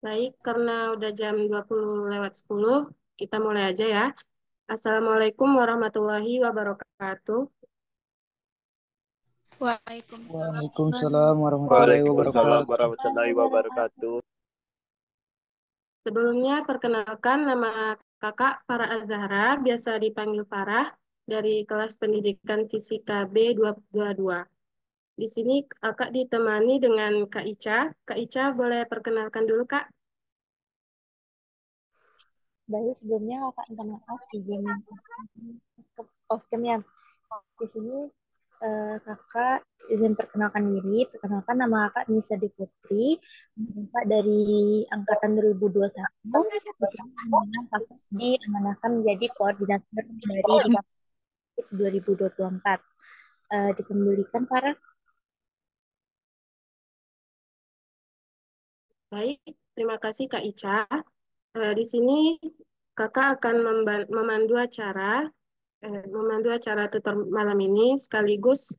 Baik, karena udah jam 20 lewat 10, kita mulai aja ya. Assalamualaikum warahmatullahi wabarakatuh. Waalaikumsalam Waalaikumsalam warahmatullahi Waalaikumsalam wabarakatuh. warahmatullahi wabarakatuh. Sebelumnya, perkenalkan nama kakak Farah Azhara, biasa dipanggil Farah, dari kelas pendidikan fisika B222. Di sini kakak ditemani dengan Kak Ica. Kak Ica boleh perkenalkan dulu, Kak. Baik, sebelumnya kakak minta maaf izin off cam ya. Di sini kakak izin perkenalkan diri. Perkenalkan nama kakak Nisa Putri. Kakak dari angkatan 2021. Di sini kemudian kakak diamanahkan menjadi koordinator dari di 2024. Dikembalikan para. Baik, terima kasih Kak Ica. Di sini kakak akan memandu acara tutor malam ini sekaligus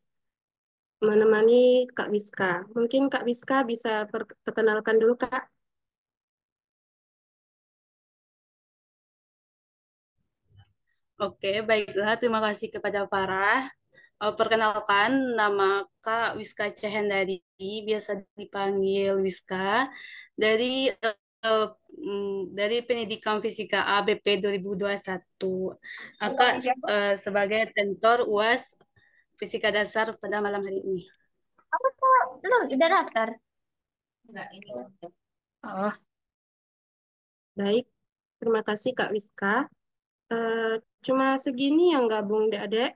menemani Kak Wiska. Mungkin Kak Wiska bisa perkenalkan dulu, Kak. Oke, baiklah. Terima kasih kepada Farah. Perkenalkan, nama Kak Wiska Cehendari, biasa dipanggil Wiska, dari eh, dari Pendidikan Fisika ABP 2021. Kakak sebagai tentor UAS Fisika Dasar pada malam hari ini. Apa tuh? Lu udah daftar? Enggak, ini. Oh. Baik, terima kasih Kak Wiska. Eh, Cuma segini yang gabung, Dek-Dek.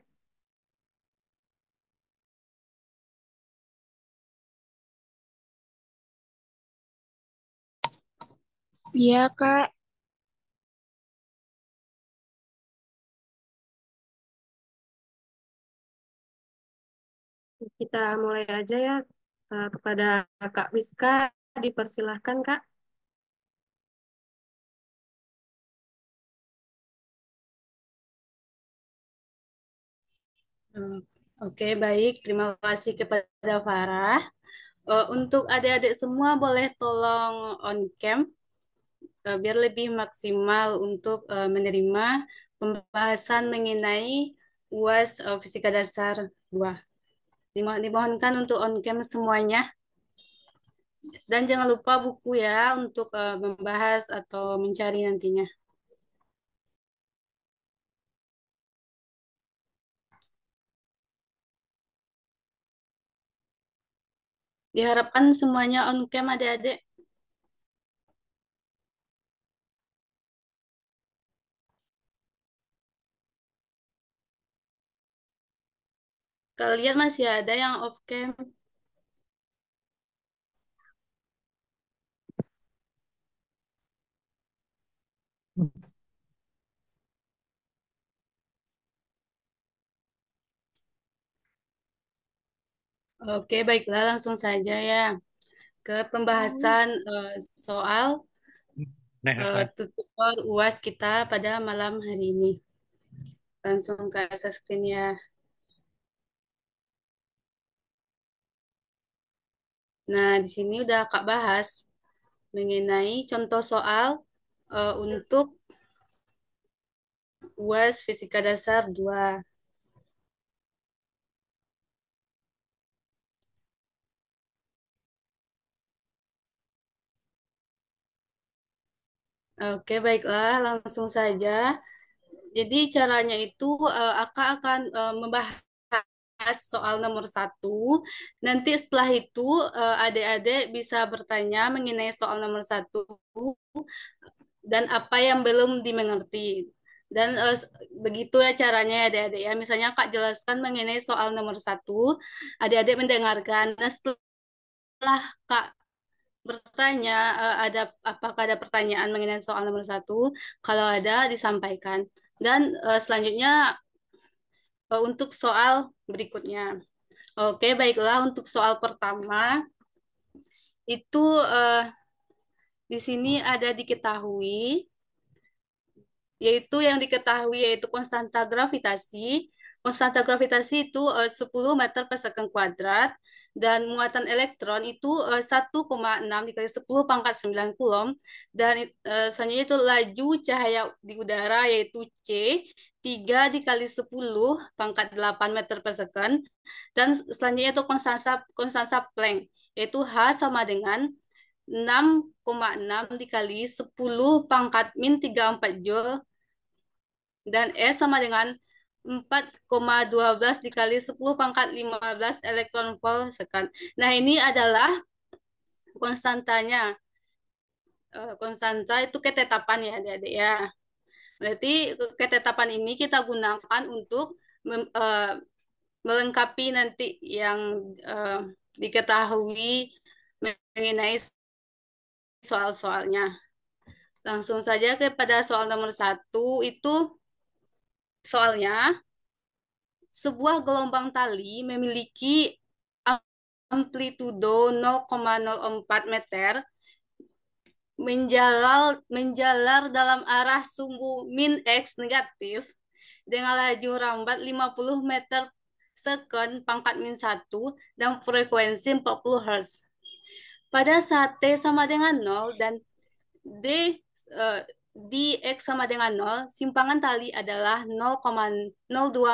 Iya, Kak. Kita mulai aja ya. Kepada Kak Wiska, dipersilahkan, Kak. Oke, baik. Terima kasih kepada Farah. Untuk adik-adik semua boleh tolong on cam biar lebih maksimal untuk menerima pembahasan mengenai UAS Fisika Dasar 2. Dimohonkan untuk on cam semuanya. Dan jangan lupa buku ya untuk membahas atau mencari nantinya. Diharapkan semuanya on cam adik-adik. Kalian masih ada yang off cam. Oke, baiklah langsung saja ya ke pembahasan soal tutor UAS kita pada malam hari ini. Langsung ke akses screen ya. Nah, di sini udah Kak bahas mengenai contoh soal untuk UAS Fisika Dasar 2. Oke, baiklah, langsung saja. Jadi caranya itu Aka akan membahas soal nomor 1. Nanti setelah itu adik-adik bisa bertanya mengenai soal nomor 1 dan apa yang belum dimengerti. Dan begitu ya caranya ya adik-adik ya. Misalnya Kak jelaskan mengenai soal nomor 1, adik-adik mendengarkan. Nah setelah Kak bertanya, apakah ada pertanyaan mengenai soal nomor 1? Kalau ada, disampaikan. Dan selanjutnya untuk soal berikutnya. Oke, baiklah untuk soal pertama itu di sini ada diketahui, yang diketahui yaitu konstanta gravitasi. Konstanta gravitasi itu 10 meter per second kuadrat dan muatan elektron itu 1,6 dikali 10 pangkat 9 kulom dan selanjutnya itu laju cahaya di udara yaitu C 3 dikali 10 pangkat 8 meter per second dan selanjutnya itu konstanta Planck yaitu H sama dengan 6,6 dikali 10 pangkat min 34 Joule dan S sama dengan 4,12 dikali 10 pangkat 15 elektron volt second. Nah, ini adalah konstantanya. Konstanta itu ketetapan ya, adik-adik ya. Berarti ketetapan ini kita gunakan untuk melengkapi nanti yang diketahui mengenai soal-soalnya. Langsung saja kepada soal nomor 1 itu soalnya sebuah gelombang tali memiliki amplitudo 0,04 meter menjalar dalam arah sumbu min X negatif dengan laju rambat 50 meter second pangkat min 1 dan frekuensi 40 Hz. Pada saat T sama dengan 0 dan di X sama dengan 0, simpangan tali adalah 0,02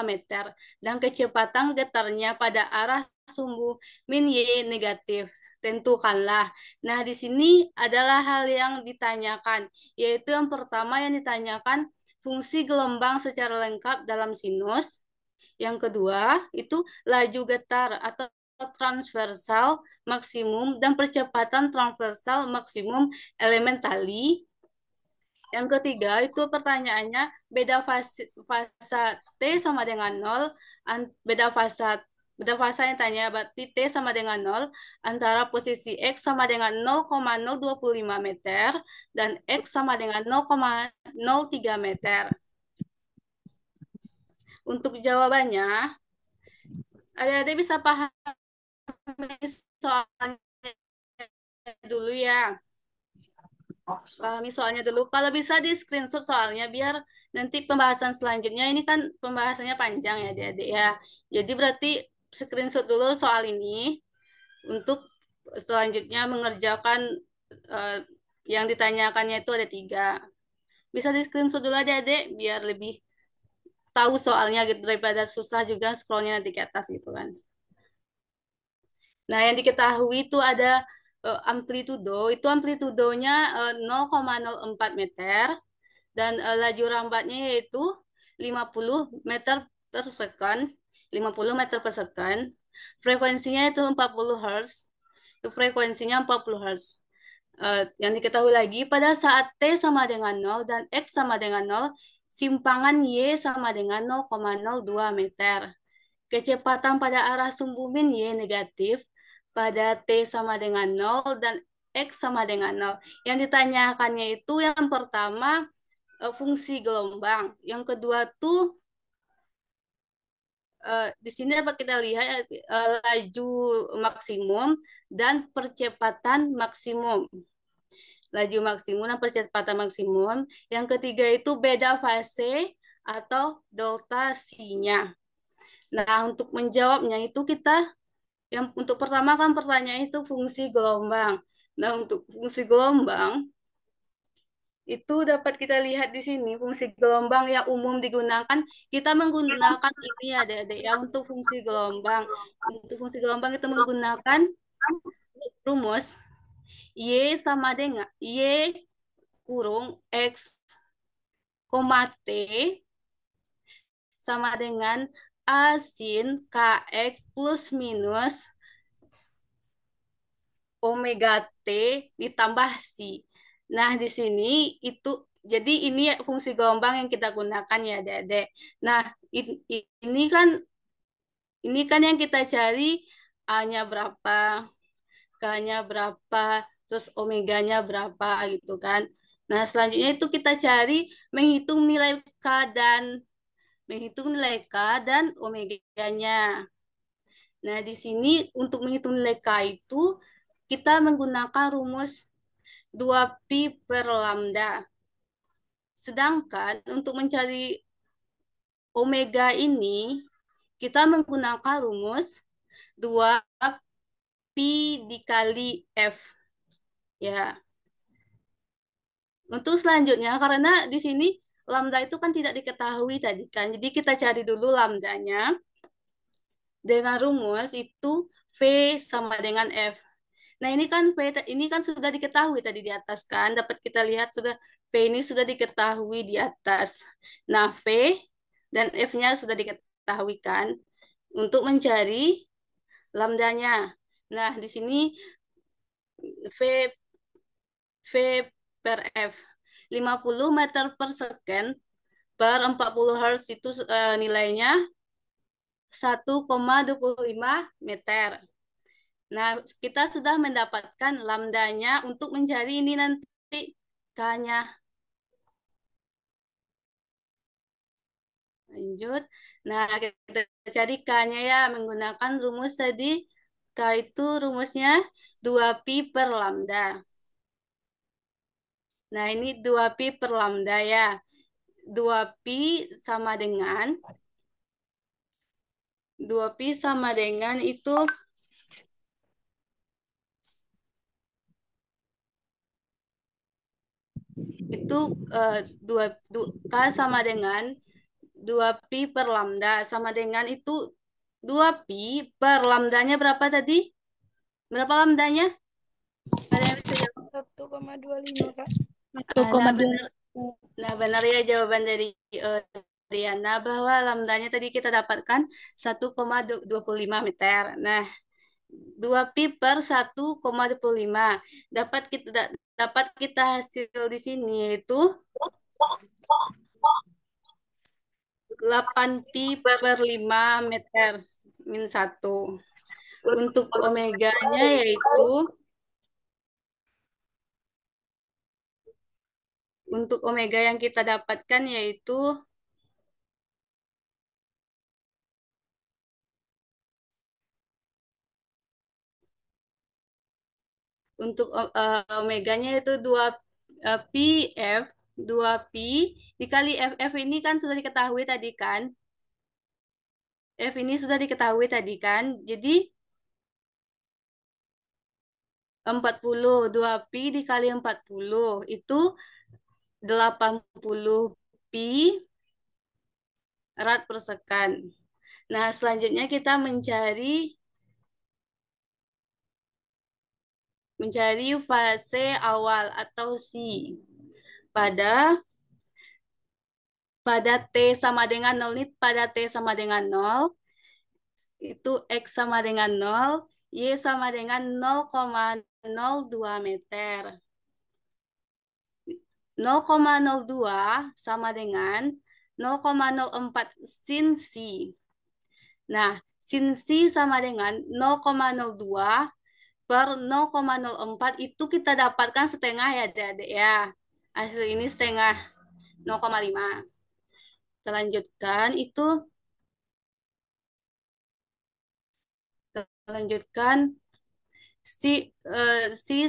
meter dan kecepatan getarnya pada arah sumbu min Y negatif. Tentukanlah. Nah, di sini adalah hal yang ditanyakan, yaitu yang pertama yang ditanyakan fungsi gelombang secara lengkap dalam sinus. Yang kedua, itu laju getar atau transversal maksimum dan percepatan transversal maksimum elemen tali. Yang ketiga, itu pertanyaannya beda fasa T sama dengan 0, beda fasa yang tanya berarti T sama dengan 0 antara posisi X sama dengan 0,025 meter dan X sama dengan 0,03 meter. Untuk jawabannya, adik-adik bisa pahami soalnya dulu ya. Pahami soalnya dulu. Kalau bisa di screenshot soalnya biar nanti pembahasan selanjutnya ini kan pembahasannya panjang ya adik-adik ya. Jadi berarti screenshot dulu soal ini untuk selanjutnya mengerjakan yang ditanyakannya itu ada 3. Bisa di screenshot dulu adik-adik biar lebih tahu soalnya gitu daripada susah juga scrollnya nanti ke atas gitu kan. Nah, yang diketahui itu ada amplitudo, itu amplitudonya 0,04 meter dan laju rambatnya yaitu 50 meter per second, 50 meter per second. Frekuensinya itu 40 Hz. Frekuensinya 40 Hz. Yang diketahui lagi pada saat T sama dengan 0 dan X sama dengan 0, simpangan Y sama dengan 0,02 meter. Kecepatan pada arah sumbu min Y negatif pada T sama dengan 0 dan X sama dengan 0. Yang ditanyakannya itu yang pertama fungsi gelombang. Yang kedua tuh di sini dapat kita lihat laju maksimum dan percepatan maksimum. Laju maksimum dan percepatan maksimum. Yang ketiga itu beda fase atau delta C-nya. Nah, untuk menjawabnya itu kita untuk pertama kan pertanyaan itu fungsi gelombang. Nah, untuk fungsi gelombang itu dapat kita lihat di sini fungsi gelombang yang umum digunakan. Kita menggunakan ini adik-adik ya untuk fungsi gelombang. Untuk fungsi gelombang itu menggunakan rumus Y sama dengan Y kurung X, T sama dengan A sin KX plus minus omega T ditambah C. Nah, di sini itu jadi ini fungsi gelombang yang kita gunakan ya, Adik-adik. Nah, ini kan yang kita cari A-nya berapa, K-nya berapa, terus omeganya berapa gitu kan. Nah, selanjutnya itu kita cari menghitung nilai K dan omeganya. Nah, di sini untuk menghitung nilai K itu kita menggunakan rumus 2pi per lambda. Sedangkan untuk mencari omega ini, kita menggunakan rumus 2pi dikali F. Ya. Untuk selanjutnya, karena di sini lambda itu kan tidak diketahui tadi kan. Jadi kita cari dulu lambdanya. Dengan rumus itu V sama dengan F. Nah, ini kan sudah diketahui tadi di atas kan. Dapat kita lihat sudah V ini sudah diketahui di atas. Nah, V dan F-nya sudah diketahui kan. Untuk mencari lambdanya. Nah, di sini V V per F 50 meter per second per 40 Hz itu nilainya 1,25 meter. Nah, kita sudah mendapatkan lambdanya untuk mencari ini nanti K-nya. Lanjut. Nah, kita cari K-nya ya menggunakan rumus tadi. K itu rumusnya 2pi per lambda. Nah, ini 2pi per lambda ya. 2pi sama dengan 2pi sama dengan itu K sama dengan 2pi per lambda sama dengan itu 2pi per lambdanya berapa tadi? Berapa lambdanya? Ada yang bisa jawab? 1,25 Kak. Nah, benar. Nah, benar ya jawaban dari Riana bahwa lambdanya tadi kita dapatkan 1,25 meter. Nah, 2pi per 1,25 dapat kita hasil di sini yaitu 8pi per 5 meter min 1. Untuk omeganya yaitu untuk omega yang kita dapatkan yaitu untuk omeganya itu 2pi dikali F ini kan sudah diketahui tadi kan. F ini sudah diketahui tadi kan. Jadi 2pi dikali 40 itu 80 pi rad per second. Nah, selanjutnya kita mencari fase awal atau C pada T sama dengan 0 ini pada T sama dengan 0 itu X sama dengan 0 Y sama dengan 0,02 meter 0,02 sama dengan 0,04 sin C. Nah, sin C sama dengan 0,02 per 0,04 itu kita dapatkan setengah ya adik-adik ya. Hasil ini setengah 0,5. Kita lanjutkan si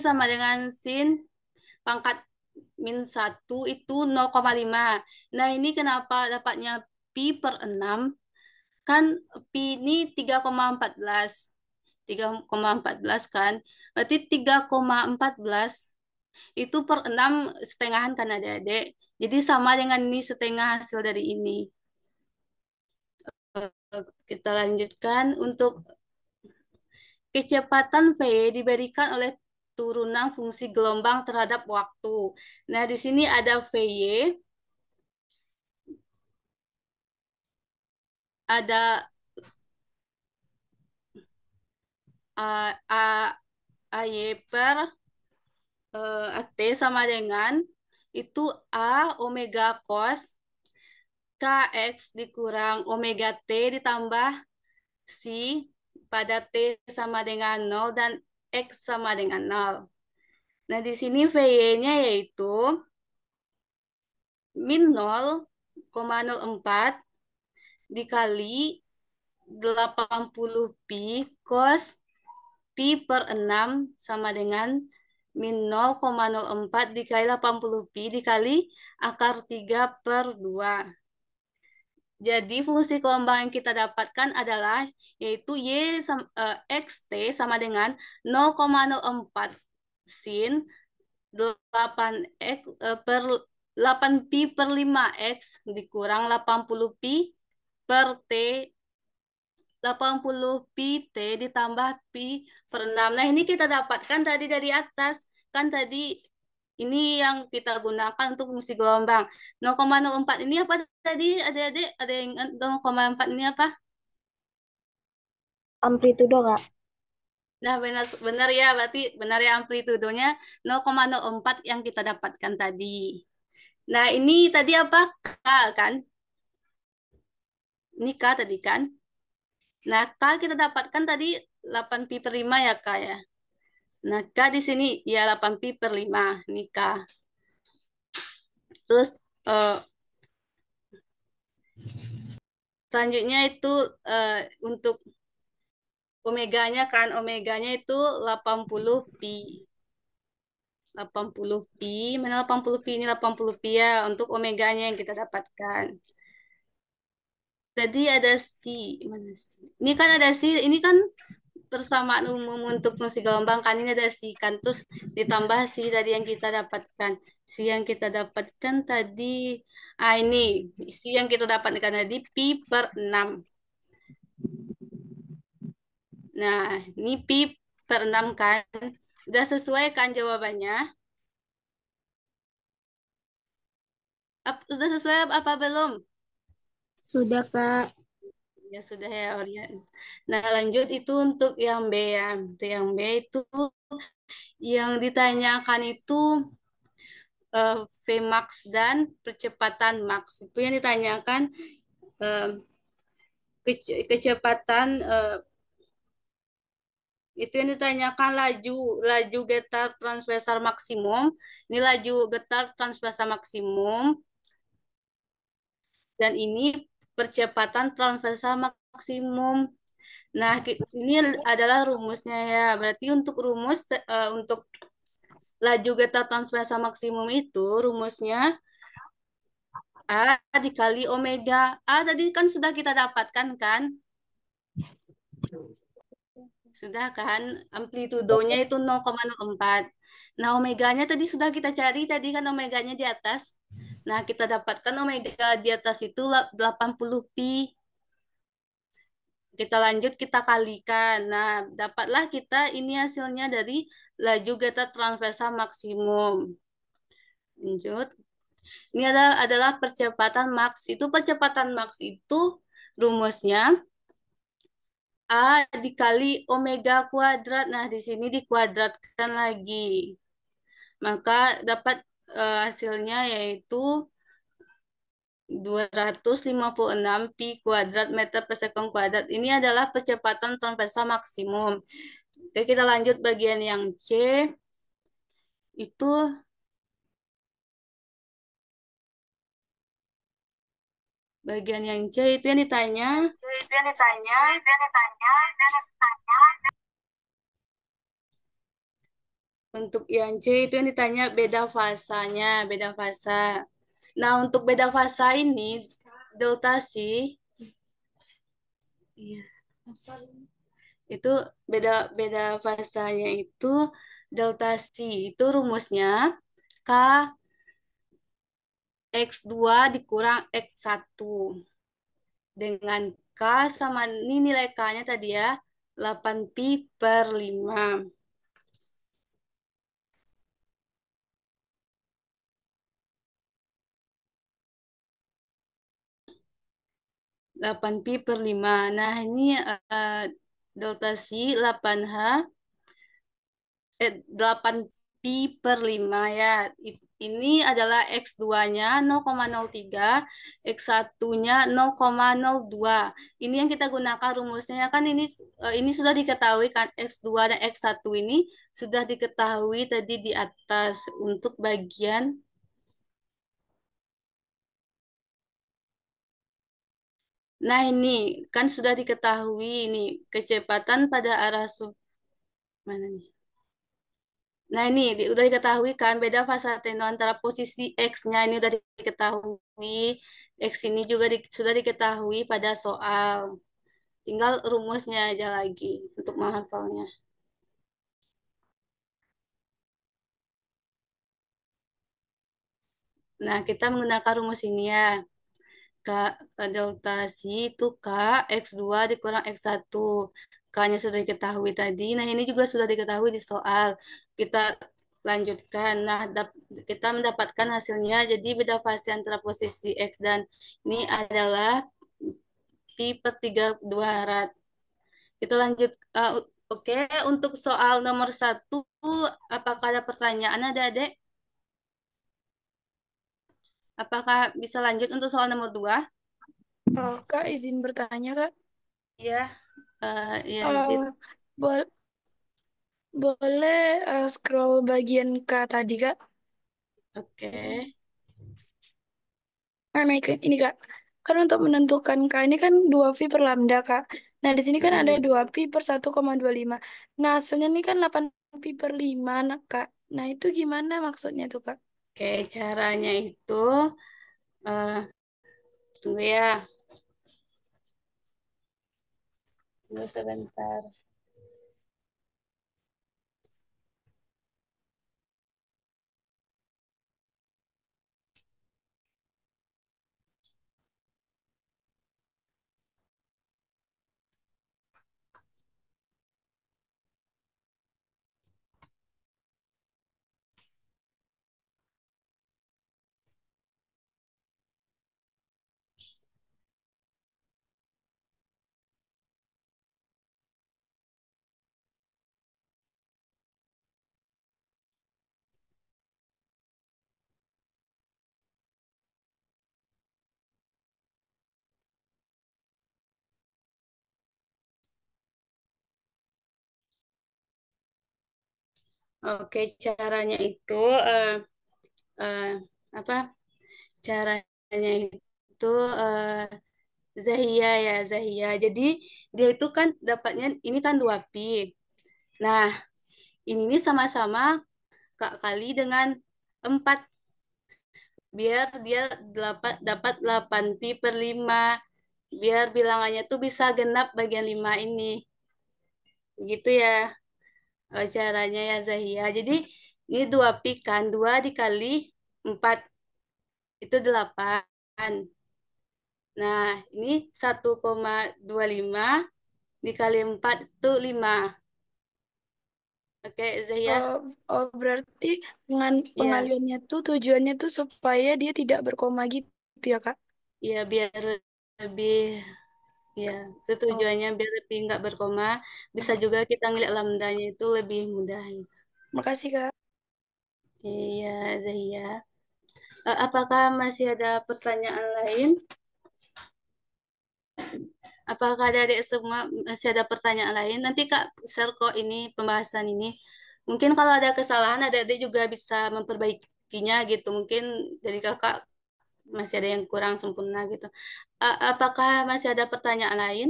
sama dengan sin pangkat min 1 itu 0,5. Nah, ini kenapa dapatnya pi per 6? Kan pi ini 3,14. 3,14 kan. Berarti 3,14 itu per 6 setengahan kan adik-adik. Jadi sama dengan ini setengah hasil dari ini. Kita lanjutkan untuk kecepatan V diberikan oleh turunan fungsi gelombang terhadap waktu. Nah, di sini ada VY, ada AY per AT sama dengan itu A omega cos KX dikurang omega T ditambah C pada T sama dengan 0 dan X sama dengan 0. Nah, di sini VY-nya yaitu min 0,04 dikali 80 pi cos pi per 6 sama dengan min 0,04 dikali 80 pi dikali akar 3 per 2. Jadi fungsi gelombang yang kita dapatkan adalah yaitu xt sama dengan 0,04 sin 8x per 8 pi per 5x dikurang 80 pi per t 80 pi t ditambah pi per 6. Nah, ini kita dapatkan tadi dari atas. Kan tadi ini yang kita gunakan untuk fungsi gelombang. 0,04 ini apa tadi? Adik-adik ada yang ingat 0,4 ini apa? Amplitudo, Kak. Nah, benar benar ya, berarti benar ya amplitudonya 0,04 yang kita dapatkan tadi. Nah, ini tadi apa? K kan? Ini K tadi kan? Nah, K kita dapatkan tadi 8 pi per 5 ya, Kak ya. Nah, K di sini ya 8 pi per 5. Ini K. Terus selanjutnya itu untuk omeganya kan, omeganya itu 80 pi. 80 pi, mana 80 pi? Ini 80 pi ya untuk omeganya yang kita dapatkan. Tadi ada si, mana si? Ini kan ada si, ini kan persamaan umum untuk fungsi gelombang kan ini ada si kan terus ditambah si tadi yang kita dapatkan. Si yang kita dapatkan tadi ini si yang kita dapatkan tadi pi per 6. Nah, ini pi per 6 kan. Udah sesuai kan jawabannya? Udah sesuai apa belum? Sudah, Kak. Ya sudah ya Orion. Nah, lanjut itu untuk yang B ya. Untuk yang B itu yang ditanyakan itu Vmax dan percepatan max. Itu yang ditanyakan eh, kecepatan itu yang ditanyakan laju getar transversal maksimum. Ini laju getar transversal maksimum dan ini percepatan transversal maksimum. Nah, ini adalah rumusnya ya. Berarti untuk rumus untuk laju getar transversal maksimum itu rumusnya A dikali omega. A tadi kan sudah kita dapatkan kan? Sudah kan? Amplitudonya itu 0,04. Nah, omeganya tadi sudah kita cari. Tadi kan omeganya di atas. Nah, kita dapatkan omega di atas itu 80 pi. Kita lanjut, kita kalikan. Nah, dapatlah kita ini hasilnya dari laju getar transversal maksimum. Lanjut. Ini adalah percepatan maks. Itu percepatan maks itu rumusnya A dikali omega kuadrat. Nah, di sini dikuadratkan lagi. Maka dapat hasilnya yaitu 256 pi kuadrat meter per sekund kuadrat. Ini adalah percepatan transversal maksimum. Oke, kita lanjut bagian yang C. Itu bagian yang C itu yang ditanya. Untuk yang C itu yang ditanya beda fasanya, beda fasa. Nah, untuk beda fasa ini delta C iya, itu beda beda fasanya itu delta C itu rumusnya K X2 dikurang X1 dengan K sama ini nilai K-nya tadi ya 8 pi per 5. 8 pi per 5. Nah, ini delta C 8H 8 pi per 5 ya. ini adalah X2-nya 0,03, X1-nya 0,02. Ini yang kita gunakan rumusnya kan ini sudah diketahui kan X2 dan X1 ini sudah diketahui tadi di atas untuk bagian. Nah, ini kan sudah diketahui ini kecepatan pada arah mana nih? Nah, ini udah diketahui kan beda fase teno antara posisi X-nya ini udah diketahui. X ini juga sudah diketahui pada soal. Tinggal rumusnya aja lagi untuk menghafalnya. Nah, kita menggunakan rumus ini ya. K, delta C itu K, X2 dikurang X1. K-nya sudah diketahui tadi. Nah, ini juga sudah diketahui di soal. Kita lanjutkan. Nah, kita mendapatkan hasilnya. Jadi, beda fase antara posisi X dan ini adalah pi per 3/200. Kita lanjut. Oke, untuk soal nomor 1, apakah ada pertanyaan adik-adik? Apakah bisa lanjut untuk soal nomor 2? Oh, Kak, izin bertanya, Kak. Ya, ya izin. Eh, bol- boleh scroll bagian K tadi, Kak? Oke. Nah, ini, Kak. Kan untuk menentukan K ini kan 2V per lambda, Kak. Nah, di sini kan ada Mm. 2Pi per 1,25. Nah, hasilnya ini kan 8Pi per 5, nah, Kak. Nah, itu gimana maksudnya tuh, Kak? Oke, caranya itu eh tunggu ya. Tunggu sebentar. Oke, caranya itu eh, apa? Caranya itu Zahia ya, Zahia. Jadi dia itu kan dapatnya ini kan 2pi. Nah, ini nih sama-sama Kak kali dengan 4 biar dia dapat 8pi per 5. Biar bilangannya tuh bisa genap bagian 5 ini. Gitu ya caranya ya Zahia. Jadi ini 2pi kan, 2 dikali 4 itu 8. Nah, ini 1,25 dikali 4 itu 5. Oke, Zahia. Oh, oh, berarti Ya, pengaliannya tuh tujuannya tuh supaya dia tidak berkoma gitu ya, Kak? ya biar lebih ya, itu Oh, tujuannya biar lebih nggak berkoma. Bisa juga kita ngeliat lambdanya itu lebih mudah. makasih, Kak. Iya, Zahia. Apakah masih ada pertanyaan lain? Apakah adik semua masih ada pertanyaan lain? Nanti Kak share kok ini pembahasan ini. Mungkin kalau ada kesalahan adik-adik juga bisa memperbaikinya gitu. Mungkin dari Kakak masih ada yang kurang sempurna gitu. Apakah masih ada pertanyaan lain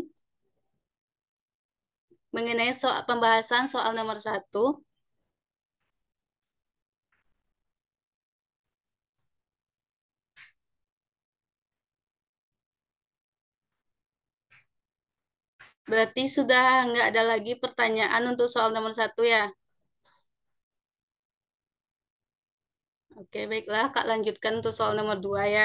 mengenai soal pembahasan soal nomor 1? Berarti sudah nggak ada lagi pertanyaan untuk soal nomor 1 ya? Oke, baiklah Kak lanjutkan untuk soal nomor 2 ya.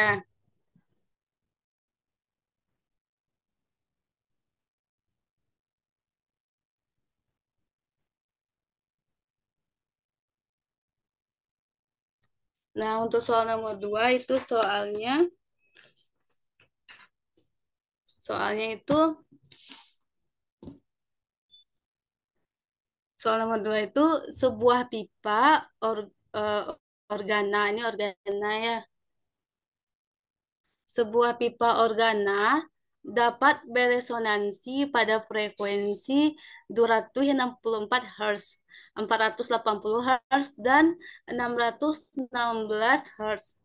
Nah, untuk soal nomor 2 itu soalnya itu soal nomor 2 itu sebuah pipa or, eh, organa. Ini organa ya. Sebuah pipa organa dapat beresonansi pada frekuensi 264 Hz, 480 Hz, dan 616 Hz.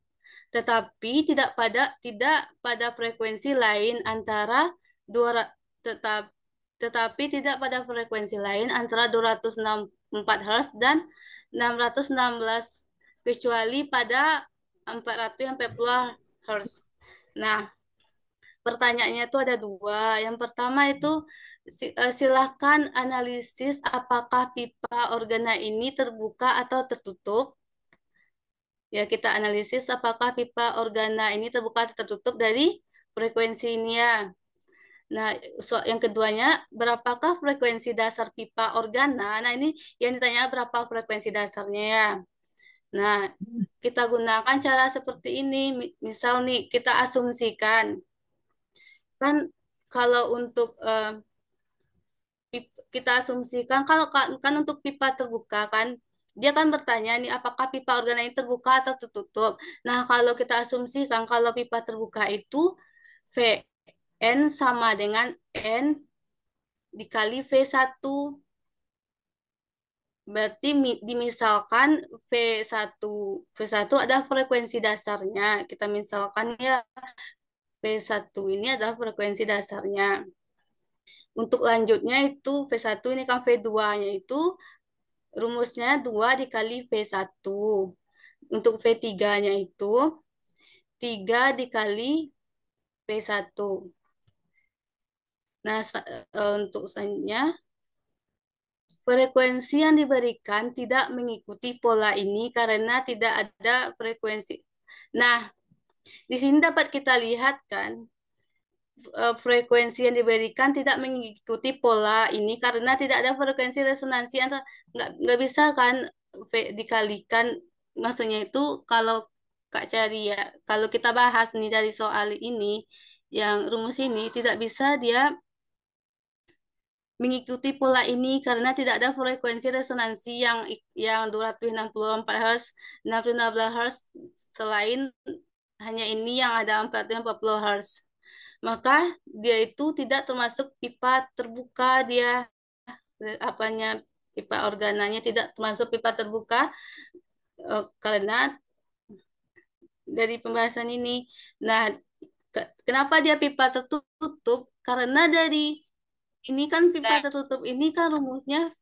Tetapi tidak pada frekuensi lain antara dua tetap tetapi tidak pada frekuensi lain antara 264 Hz dan 616 kecuali pada 480 Hz. Nah, pertanyaannya itu ada dua. Yang pertama itu silahkan analisis apakah pipa organa ini terbuka atau tertutup. Ya, kita analisis apakah pipa organa ini terbuka atau tertutup dari frekuensi ini ya. Nah, yang keduanya, berapakah frekuensi dasar pipa organa? Nah, ini yang ditanya berapa frekuensi dasarnya ya. Nah, kita gunakan cara seperti ini. Misal nih, kita asumsikan. Kan kalau untuk kita asumsikan kalau kan untuk pipa terbuka kan dia kan bertanya nih apakah pipa organa ini terbuka atau tertutup. Nah, kalau kita asumsikan kalau pipa terbuka itu Vn sama dengan N dikali V1. Berarti dimisalkan V1 V1 adalah frekuensi dasarnya. Kita misalkan ya V1 ini adalah frekuensi dasarnya. Untuk lanjutnya itu V1 ini kan V2-nya itu rumusnya 2 dikali V1. Untuk V3-nya itu 3 dikali V1. Nah, untuk selanjutnya, frekuensi yang diberikan tidak mengikuti pola ini karena tidak ada frekuensi. Nah, di sini dapat kita lihat kan, frekuensi yang diberikan tidak mengikuti pola ini karena tidak ada frekuensi resonansi antara nggak bisa kan dikalikan, maksudnya itu kalau Kak cari ya, kalau kita bahas nih dari soal ini yang rumus ini tidak bisa dia mengikuti pola ini karena tidak ada frekuensi resonansi yang 264 Hz, 616 Hz selain hanya ini yang ada 440 Hz. Maka dia itu tidak termasuk pipa terbuka, dia apanya pipa organanya tidak termasuk pipa terbuka karena dari pembahasan ini. Nah, kenapa dia pipa tertutup? Karena dari ini kan pipa tertutup ini kan rumusnya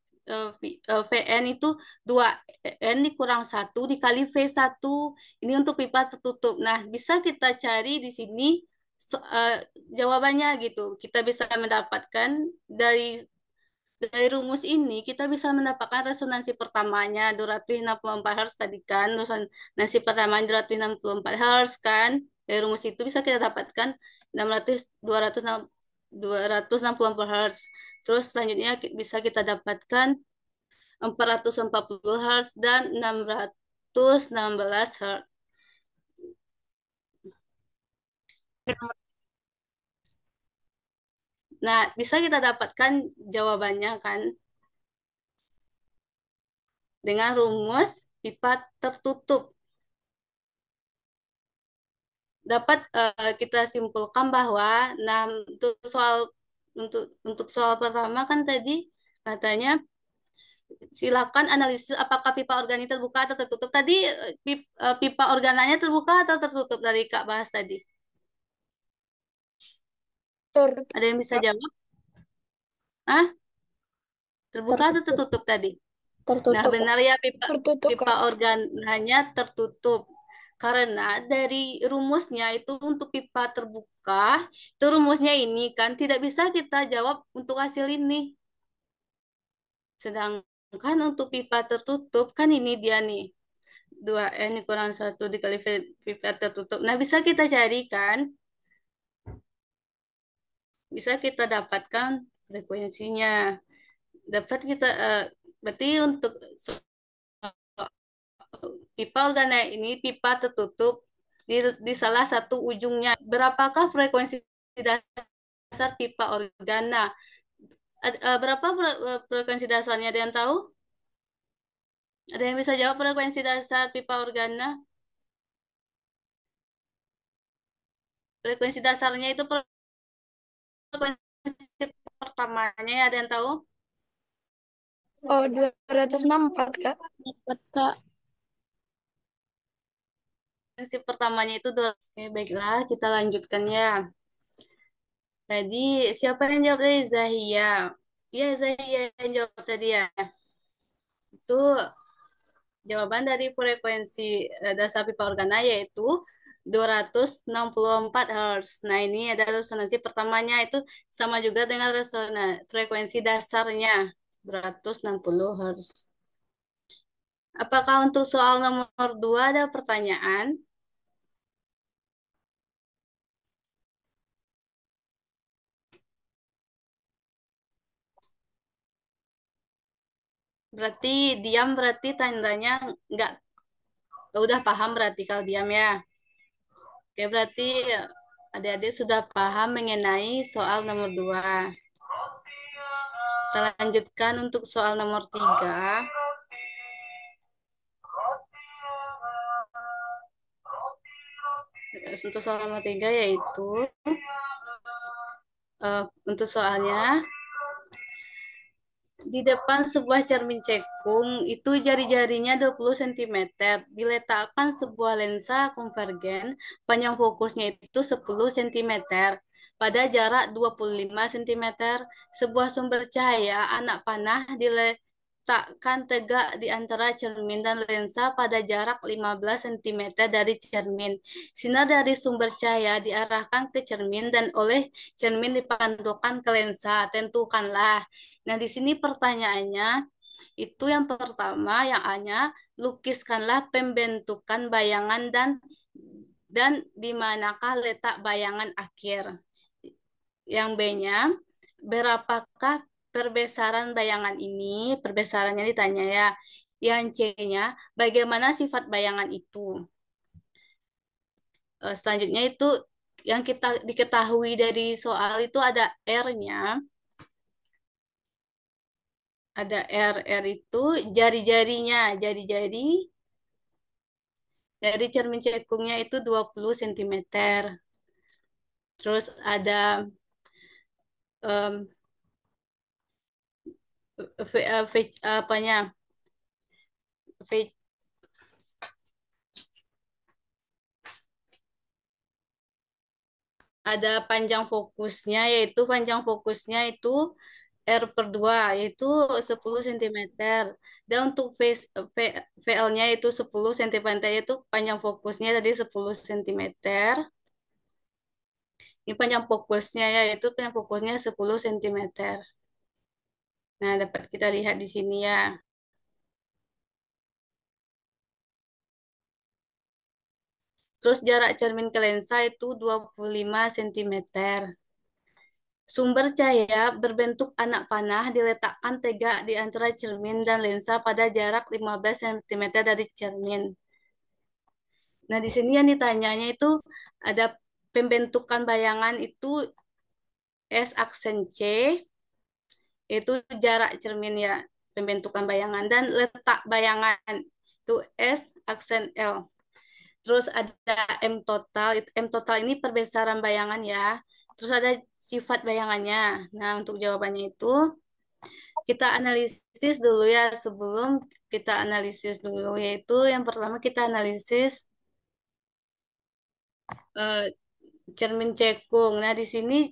Vn itu 2N dikurang 1 dikali V1. Ini untuk pipa tertutup. Nah, bisa kita cari di sini jawabannya gitu. Kita bisa mendapatkan dari rumus ini kita bisa mendapatkan resonansi pertamanya 264 Hz tadi kan. Resonansi pertama 264 Hz kan. Dari rumus itu bisa kita dapatkan 264 Hz. Terus selanjutnya bisa kita dapatkan 440 Hz dan 616 Hz. Nah, bisa kita dapatkan jawabannya kan dengan rumus pipa tertutup. Dapat kita simpulkan bahwa nah untuk soal pertama kan tadi katanya silakan analisis apakah pipa organik terbuka atau tertutup. Tadi pipa organanya terbuka atau tertutup dari Kak bahas tadi? Ada yang bisa jawab? Ah, terbuka atau tertutup tadi? Tertutup. Nah, benar ya Tertutup, pipa Kak. organanya tertutup. Karena dari rumusnya itu untuk pipa terbuka, itu rumusnya ini kan tidak bisa kita jawab untuk hasil ini. Sedangkan untuk pipa tertutup kan ini dia nih. 2N kurang 1 dikali pipa tertutup. Nah, bisa kita cari kan? Bisa kita dapatkan frekuensinya. Dapat kita berarti untuk pipa organa ini pipa tertutup di salah satu ujungnya. Berapakah frekuensi dasar pipa organa? Berapa frekuensi dasarnya? Ada yang tahu? Ada yang bisa jawab frekuensi dasar pipa organa? Frekuensi dasarnya itu frekuensi pertamanya ya, ada yang tahu? Oh, 264, Kak. Dapat, Kak. Frekuensi pertamanya itu Oke, baiklah, kita lanjutkan ya. Tadi siapa yang jawab tadi? Zahia. Iya, Zahia yang jawab tadi ya. Itu jawaban dari frekuensi dasar pipa organa yaitu 264 Hz. Nah, ini adalah resonansi pertamanya itu sama juga dengan frekuensi dasarnya 260 Hz. Apakah untuk soal nomor 2 ada pertanyaan? Berarti diam berarti tandanya nggak udah paham berarti kalau diam ya. Oke, berarti adik-adik sudah paham mengenai soal nomor 2. Kita lanjutkan untuk soal nomor 3. Untuk soal nomor 3 yaitu untuk soalnya di depan sebuah cermin cekung itu jari-jarinya 20 cm. Diletakkan sebuah lensa konvergen, panjang fokusnya itu 10 cm. Pada jarak 25 cm, sebuah sumber cahaya anak panah diletakkan tegak di antara cermin dan lensa pada jarak 15 cm dari cermin. Sinar dari sumber cahaya diarahkan ke cermin dan oleh cermin dipantulkan ke lensa. Tentukanlah. Nah, di sini pertanyaannya itu yang pertama yang A-nya, lukiskanlah pembentukan bayangan dan di manakah letak bayangan akhir. Yang B-nya, berapakah perbesaran bayangan ini? Perbesarannya ditanya ya. Yang C-nya, bagaimana sifat bayangan itu? Selanjutnya itu yang kita diketahui dari soal itu ada R-nya. Ada R itu jari-jarinya, jari-jari dari cermin cekungnya itu 20 cm. Terus ada um, apanya? Ada panjang fokusnya, yaitu panjang fokusnya itu R per 2, yaitu 10 cm. Dan untuk VL-nya itu 10 cm, yaitu panjang fokusnya tadi 10 cm. Ini panjang fokusnya ya, yaitu panjang fokusnya 10 cm. Nah, dapat kita lihat di sini ya. Terus jarak cermin ke lensa itu 25 cm. Sumber cahaya berbentuk anak panah diletakkan tegak di antara cermin dan lensa pada jarak 15 cm dari cermin. Nah, di sini yang ditanyanya itu ada pembentukan bayangan itu S aksen C, itu jarak cermin ya, pembentukan bayangan. Dan letak bayangan itu S aksen L. Terus ada M total. M total ini perbesaran bayangan ya. Terus ada sifat bayangannya. Nah, untuk jawabannya itu kita analisis dulu ya. Sebelum kita analisis dulu, yaitu yang pertama kita analisis eh, cermin cekung. Nah, di sini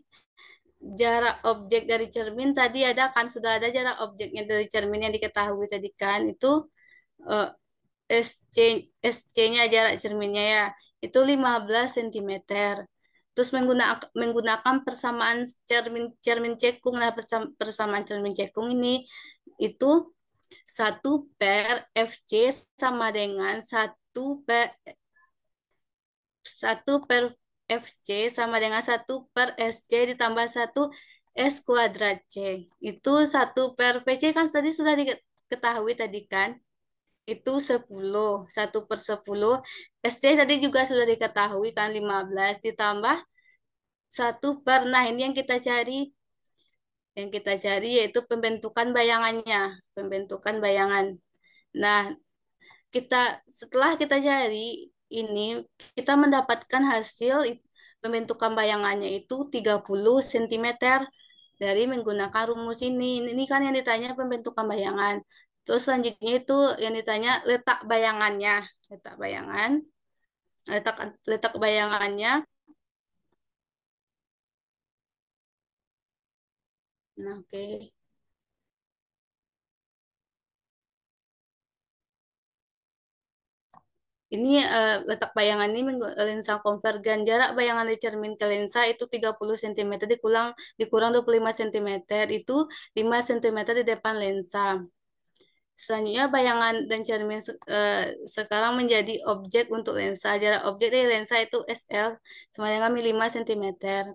jarak objek dari cermin tadi ada kan, sudah ada jarak objeknya dari cermin yang diketahui tadi kan. Itu eh, SC SC-nya jarak cerminnya ya, itu 15 cm. Terus menggunakan persamaan cermin cermin cekung. Nah, persamaan cermin cekung ini itu 1/FC sama dengan 1/FC sama dengan 1/SC ditambah 1 S²C. Itu 1/PC kan tadi sudah diketahui tadi kan. Itu 10, 1/10. SC tadi juga sudah diketahui kan 15 ditambah 1 per. Nah, ini yang kita cari. Yang kita cari yaitu pembentukan bayangannya. Pembentukan bayangan. Nah, kita setelah kita cari ini, kita mendapatkan hasil pembentukan bayangannya itu 30 cm dari menggunakan rumus ini. Ini kan yang ditanya pembentukan bayangan. Terus selanjutnya itu yang ditanya letak bayangannya. Letak bayangan, letak letak bayangannya. Nah, oke. Ini letak bayangan ini lensa konvergen. Jarak bayangan dari cermin ke lensa itu 30 cm dikurang dikurang 25 cm itu 5 cm di depan lensa. Selanjutnya bayangan dan cermin sekarang menjadi objek untuk lensa. Jarak objek dari lensa itu SL sama dengan 5 cm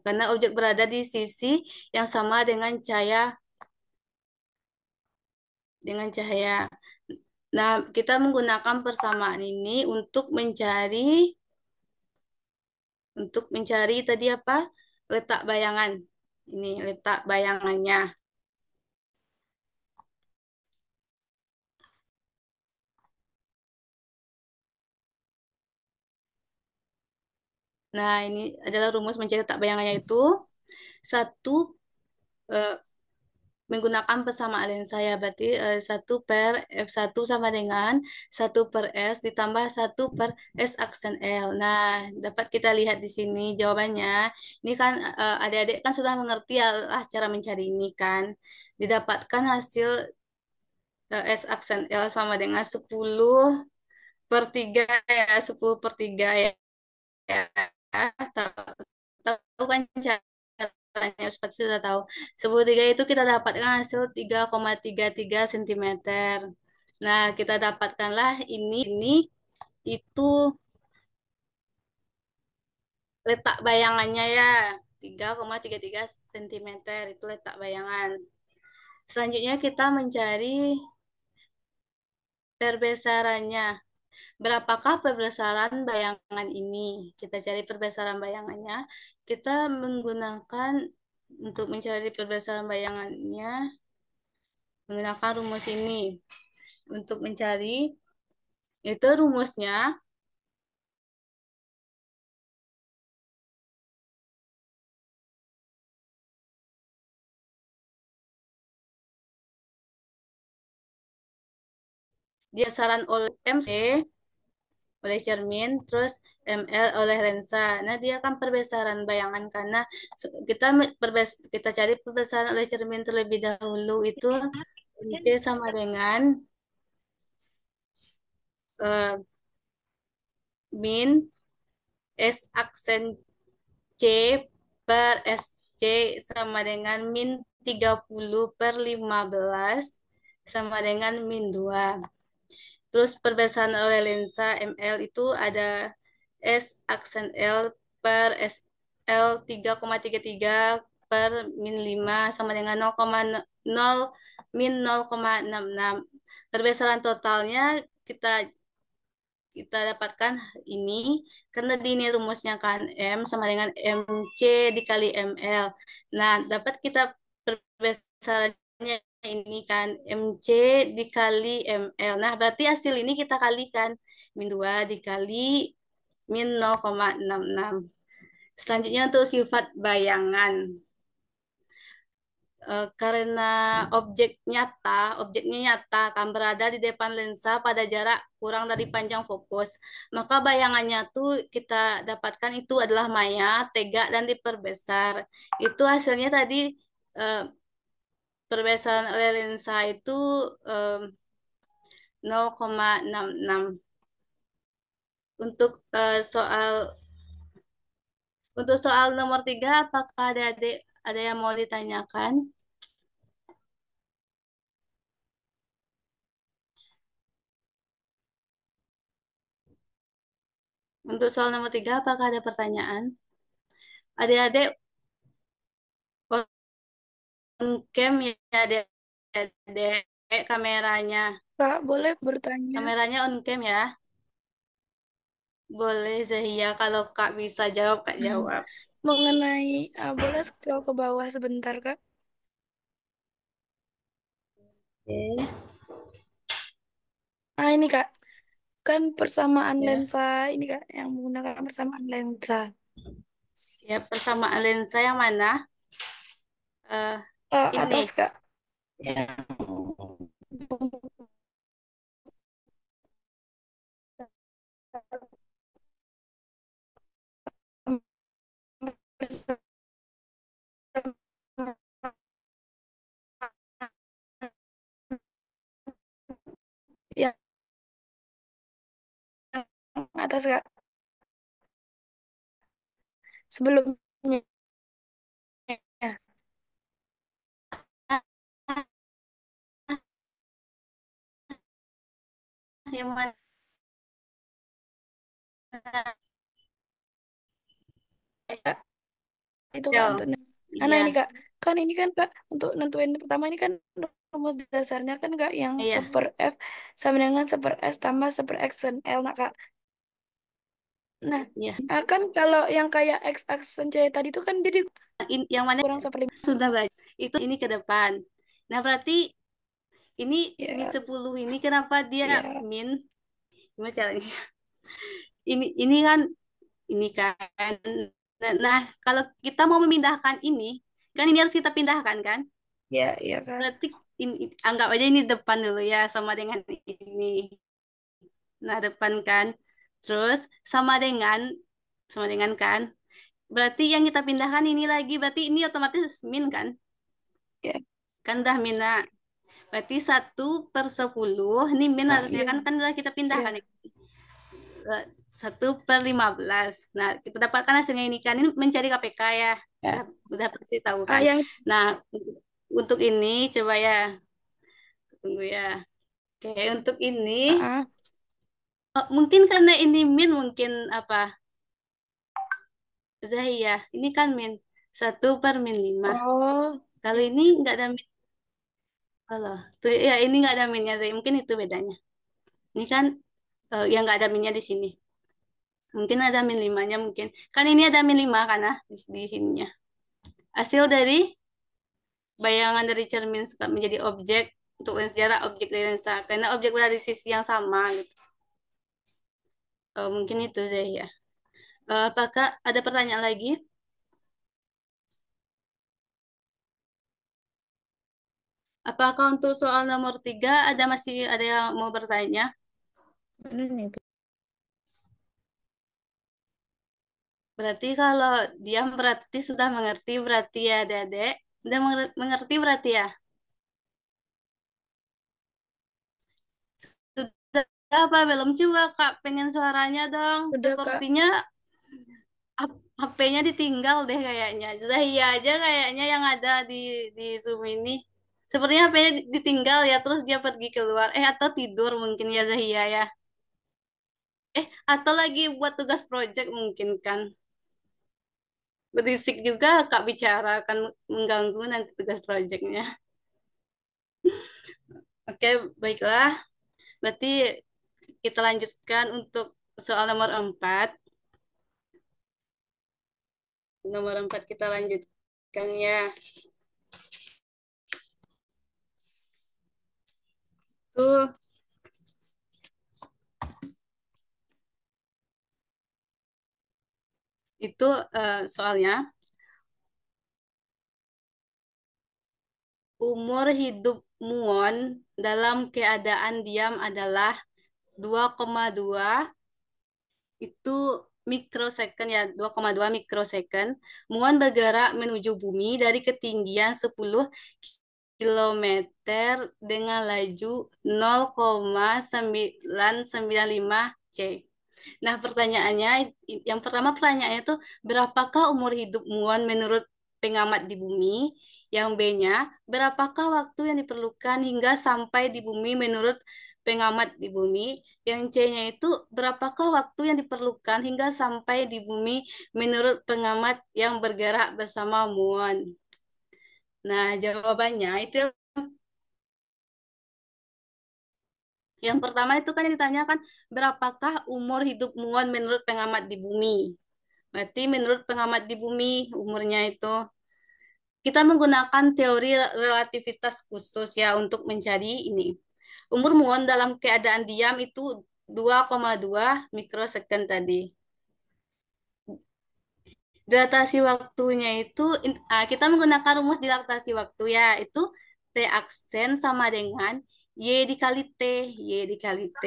karena objek berada di sisi yang sama dengan cahaya. Nah, kita menggunakan persamaan ini untuk mencari tadi apa? Letak bayangan. Ini letak bayangannya. Nah, ini adalah rumus mencari letak bayangannya itu satu eh, menggunakan persamaan lensa ya. Berarti 1 per F1 sama dengan 1 per S ditambah 1 per S aksen L. Nah, dapat kita lihat di sini jawabannya. Ini kan adik-adik kan sudah mengerti ya lah cara mencari ini kan. Didapatkan hasil S aksen L sama dengan 10/3 ya, 10/3 ya. Ya, tahu, tahu kan caranya, pasti sudah tahu. 10/3 itu kita dapatkan hasil 3,33 cm. Nah, kita dapatkanlah ini itu letak bayangannya ya. 3,33 cm itu letak bayangan. Selanjutnya kita mencari perbesarannya. Berapakah perbesaran bayangan ini? Kita cari perbesaran bayangannya. Kita menggunakan untuk mencari perbesaran bayangannya menggunakan rumus ini. Untuk mencari itu rumusnya diasaran oleh MC oleh cermin, terus ML oleh lensa. Nah, dia kan perbesaran bayangan karena kita cari perbesaran oleh cermin terlebih dahulu itu MC sama dengan min S aksen C per SC sama dengan min 30/15 sama dengan min 2. Terus perbesaran oleh lensa ML itu ada S aksen L per SL 3,33 per min 5 sama dengan 0,0 min 0,66. Perbesaran totalnya kita kita dapatkan ini karena di ini rumusnya kan M sama dengan MC dikali ML. Nah, dapat kita perbesarannya ini kan MC dikali ML. Nah, berarti hasil ini kita kalikan min 2 dikali min 0,66. Selanjutnya untuk sifat bayangan. Karena objeknya nyata akan berada di depan lensa pada jarak kurang dari panjang fokus. Maka bayangannya tuh kita dapatkan itu adalah maya, tegak, dan diperbesar. Itu hasilnya tadi eh, perbesaran oleh lensa itu 0,66. Untuk soal nomor 3, apakah ada yang mau ditanyakan? Untuk soal nomor 3, apakah ada pertanyaan? Adik-adik on cam ya adik-adik kameranya. Kak, boleh bertanya Kameranya on cam ya. Boleh Zahia, kalau Kak bisa jawab, Kak jawab. mengenai, boleh scroll ke bawah sebentar, Kak? Oke. nih Kak. Kan persamaan Ya, lensa ini Kak, yang menggunakan persamaan lensa. ya persamaan lensa yang mana? Eh, Atas ini. Kak. Yang yang atas Kak. Sebelumnya. Ah, yang mana? Ya, itu Kak Yo, untuk nah ini iya, Kak. Kan ini kan Kak untuk nentuin pertama ini kan rumus dasarnya kan Kak yang iya. seper F sama dengan seper S tambah seper X dan L nah Kak. Nah, Iya. kan kalau yang kayak X aksen C tadi itu kan dia Yang mana dikurang seperlima. sudah belajar? Itu ini ke depan. Nah, berarti ini min Ya, 10 ini kenapa dia ya, min? Gimana caranya? Ini kan ini kan. Nah, kalau kita mau memindahkan ini, kan ini harus kita pindahkan kan? ya, ya Kak. Berarti anggap aja ini depan dulu ya sama dengan ini. Nah, depan kan. Terus sama dengan kan. Berarti yang kita pindahkan ini lagi, berarti ini otomatis min kan? Ya, Kan udah min. Nah, berarti 1/10 ini min harusnya iya, kan udah kita pindahkan iya, ya. 1/15. Nah, kita dapatkan hasilnya ini kan ini mencari KPK ya. ya. Udah pasti tahu kan. Yang Nah, untuk ini coba ya, tunggu ya. Oke, untuk ini ah, mungkin karena ini min mungkin apa? Zahia, ini kan min 1/5. oh, Kalau ini nggak ada min, kalau tuh ya ini nggak ada minnya Zahia. Mungkin itu bedanya. Ini kan yang nggak ada minnya di sini. Mungkin ada min limanya mungkin. Kan ini ada min 5 kan ah, di sininya. Hasil dari bayangan dari cermin menjadi objek untuk lens jarak objek dari lensa. Karena objek berada di sisi yang sama gitu. Mungkin itu Zahia. Apakah ada pertanyaan lagi? Apakah untuk soal nomor 3 masih ada yang mau bertanya? bener nih. Berarti kalau dia berarti sudah mengerti berarti ya Dedek. Sudah mengerti berarti ya. Sudah apa belum coba Kak pengen suaranya dong. Udah Kak. Sepertinya HP-nya ditinggal deh kayaknya. Zahia aja kayaknya yang ada di Zoom ini. Sepertinya HP-nya ditinggal ya terus dia pergi keluar. Atau tidur mungkin ya Zahia ya. Atau lagi buat tugas project mungkin kan. Berisik juga Kak bicara akan mengganggu nanti tugas projectnya. Oke, baiklah. Berarti kita lanjutkan untuk soal nomor 4. Nomor 4 kita lanjutkan ya. Tuh, itu soalnya umur hidup muon dalam keadaan diam adalah 2,2 itu mikrosecond ya, 2,2 mikrosecond. Muon bergerak menuju bumi dari ketinggian 10 kilometer dengan laju 0,995 C. Nah, pertanyaannya, yang pertama pertanyaannya itu, berapakah umur hidup Muon menurut pengamat di bumi? Yang B-nya, berapakah waktu yang diperlukan hingga sampai di bumi menurut pengamat di bumi? Yang C-nya itu, berapakah waktu yang diperlukan hingga sampai di bumi menurut pengamat yang bergerak bersama Muon? Nah, jawabannya itu yang pertama itu kan yang ditanyakan berapakah umur hidup Muon menurut pengamat di bumi. Berarti menurut pengamat di bumi umurnya itu kita menggunakan teori relativitas khusus ya untuk mencari ini. Umur muon dalam keadaan diam itu 2,2 mikrosecond tadi. Dilatasi waktunya itu kita menggunakan rumus dilatasi waktu ya, itu T aksen sama dengan Y dikali T, Y dikali T.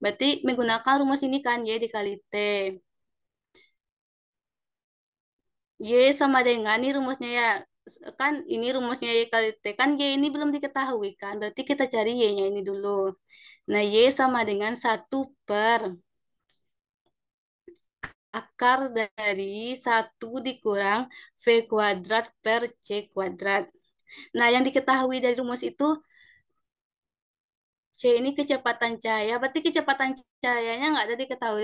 Berarti menggunakan rumus ini kan Y dikali T. Y sama dengan ini rumusnya ya, kan ini rumusnya Y kali T, kan Y ini belum diketahui kan, berarti kita cari Y-nya ini dulu. Nah, Y sama dengan 1 per akar dari 1 dikurang V kuadrat per C kuadrat. Nah, yang diketahui dari rumus itu, C ini kecepatan cahaya, berarti kecepatan cahayanya nggak ada diketahui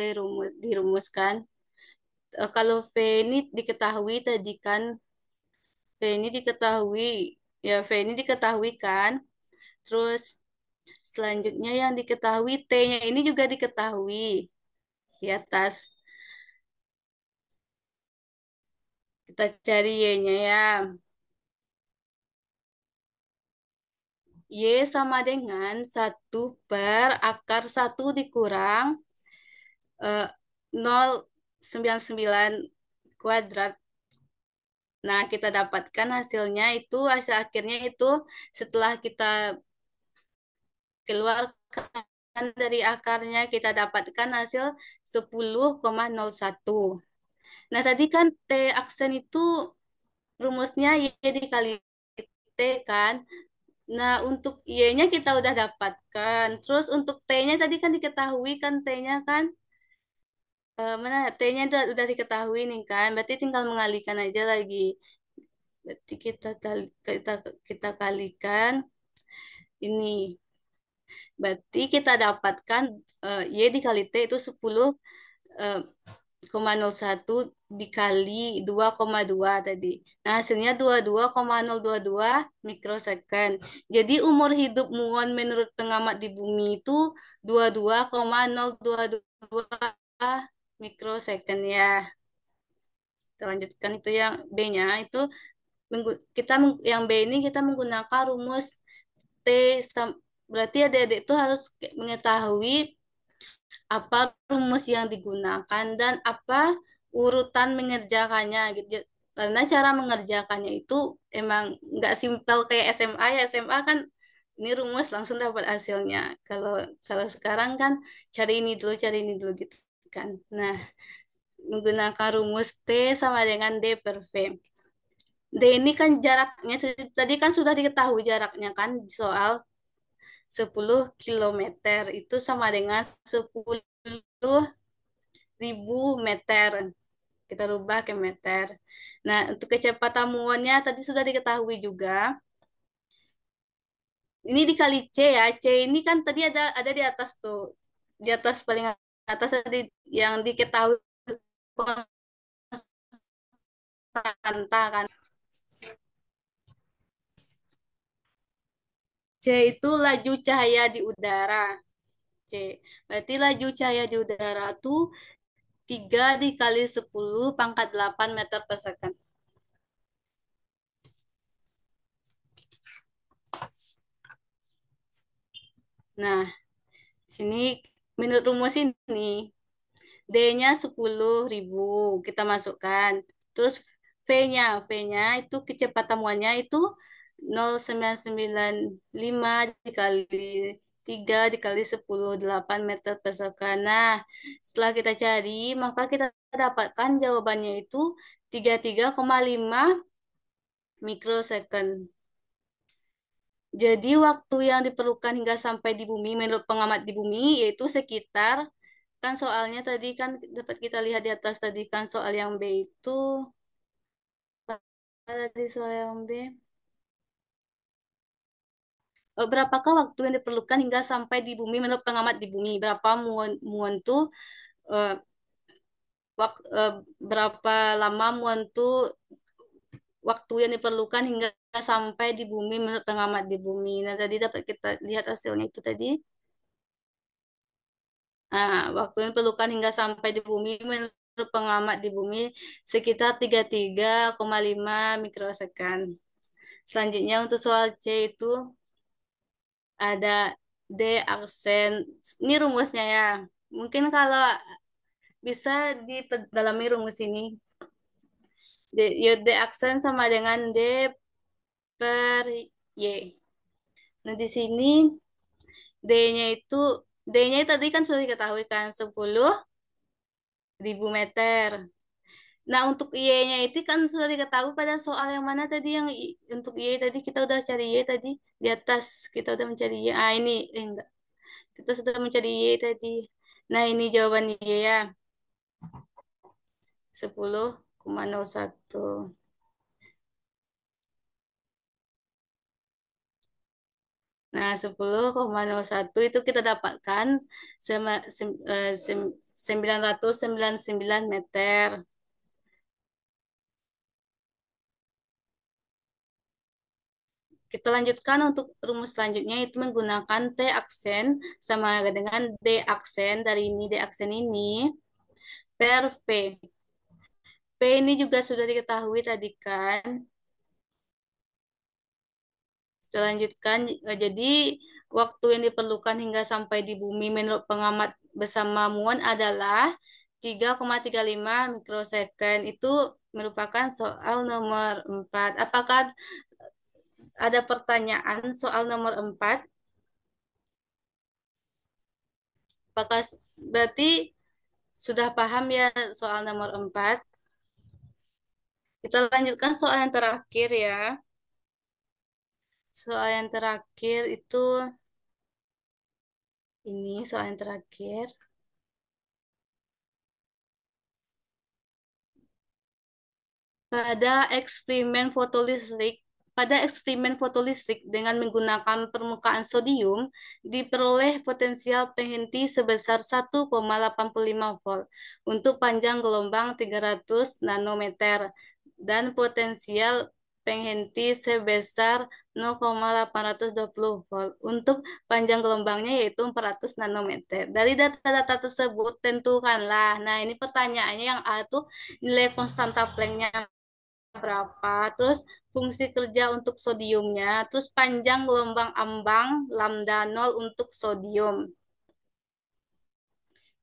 dari rumus kan. Kalau V ini diketahui tadi kan, V ini diketahui, ya V ini diketahui kan. Terus selanjutnya yang diketahui T-nya ini juga diketahui di atas. Kita cari Y-nya ya. Y sama dengan 1/akar 1 dikurang 0,99 kuadrat. Nah, kita dapatkan hasilnya itu, hasil akhirnya itu setelah kita keluarkan dari akarnya, kita dapatkan hasil 10,01. Nah, tadi kan T aksen itu rumusnya Y dikali T kan. Nah, untuk Y-nya kita udah dapatkan. Terus untuk T-nya tadi kan diketahui kan T-nya kan. Mana T-nya udah diketahui nih kan. Berarti tinggal mengalihkan aja lagi. Berarti kita kalikan ini. Berarti kita dapatkan Y dikali T itu 10,01 dikali 2,2 tadi. Nah, hasilnya 22,022 mikrosecond. Jadi umur hidup muon menurut pengamat di bumi itu 22,022 mikrosecond ya. Kita lanjutkan itu yang B-nya itu yang B ini kita menggunakan rumus T berarti adik-adik itu harus mengetahui apa rumus yang digunakan dan apa urutan mengerjakannya gitu. Karena cara mengerjakannya itu emang nggak simpel kayak SMA ya. SMA kan ini rumus langsung dapat hasilnya. Kalau kalau sekarang kan cari ini dulu gitu kan. Nah, menggunakan rumus T sama dengan D per V. D ini kan jaraknya tadi kan sudah diketahui jaraknya kan soal 10 km itu sama dengan 10.000 meter. Kita rubah ke meter. Nah, untuk kecepatan muonnya tadi sudah diketahui juga. Ini dikali C ya. C ini kan tadi ada di atas tuh. Di atas paling atas tadi yang diketahui konstanta kan. C itu laju cahaya di udara. C. Berarti laju cahaya di udara tuh 3 dikali 10 pangkat 8 meter per second. Nah, sini menurut rumus ini D-nya 10.000 kita masukkan. Terus V-nya, V-nya itu kecepatan muannya itu 0,995 dikali 3 dikali 10 8 meter per second. Nah, setelah kita cari, maka kita dapatkan jawabannya itu 33,5 mikrosecond. Jadi waktu yang diperlukan hingga sampai di bumi menurut pengamat di bumi yaitu sekitar, kan soalnya tadi kan dapat kita lihat di atas tadi kan soal yang B itu, tadi soal yang B. Berapakah waktu yang diperlukan hingga sampai di bumi menurut pengamat di bumi? Berapa muon muon tuh eh, berapa lama muon tuh waktu yang diperlukan hingga sampai di bumi menurut pengamat di bumi. Nah, tadi dapat kita lihat hasilnya itu tadi. Nah, waktu yang diperlukan hingga sampai di bumi menurut pengamat di bumi sekitar 33,5 mikrosecond. Selanjutnya untuk soal C itu ada D aksen. Ini rumusnya ya. Mungkin kalau bisa dipedalami rumus ini. D aksen sama dengan D per Y. Nah, di sini D-nya itu, D-nya tadi kan sudah diketahui kan 10.000 meter. Nah, untuk Y-nya itu kan sudah diketahui pada soal yang mana tadi yang untuk Y tadi kita udah cari Y tadi di atas kita udah mencari Y. Ah, ini enggak. Kita sudah mencari Y tadi. Nah, ini jawaban Y ya. 10,01. Nah, 10,01 itu kita dapatkan 999 meter. Kita lanjutkan untuk rumus selanjutnya itu menggunakan T aksen sama dengan D aksen dari ini D aksen ini per P. P ini juga sudah diketahui tadi kan. Kita lanjutkan. Jadi waktu yang diperlukan hingga sampai di bumi menurut pengamat bersama Muon adalah 3,35 mikrosecond. Itu merupakan soal nomor 4. Apakah ada pertanyaan soal nomor 4? Apakah berarti sudah paham ya soal nomor 4? Kita lanjutkan soal yang terakhir ya. Soal yang terakhir itu ini soal yang terakhir. Pada eksperimen fotolistrik dengan menggunakan permukaan sodium, diperoleh potensial penghenti sebesar 1,85 volt untuk panjang gelombang 300 nanometer dan potensial penghenti sebesar 0,820 volt untuk panjang gelombangnya yaitu 400 nanometer. Dari data-data tersebut tentukanlah. Nah, ini pertanyaannya yang A itu nilai konstanta Planck-nya berapa, terus fungsi kerja untuk sodiumnya, terus panjang gelombang ambang lambda 0 untuk sodium.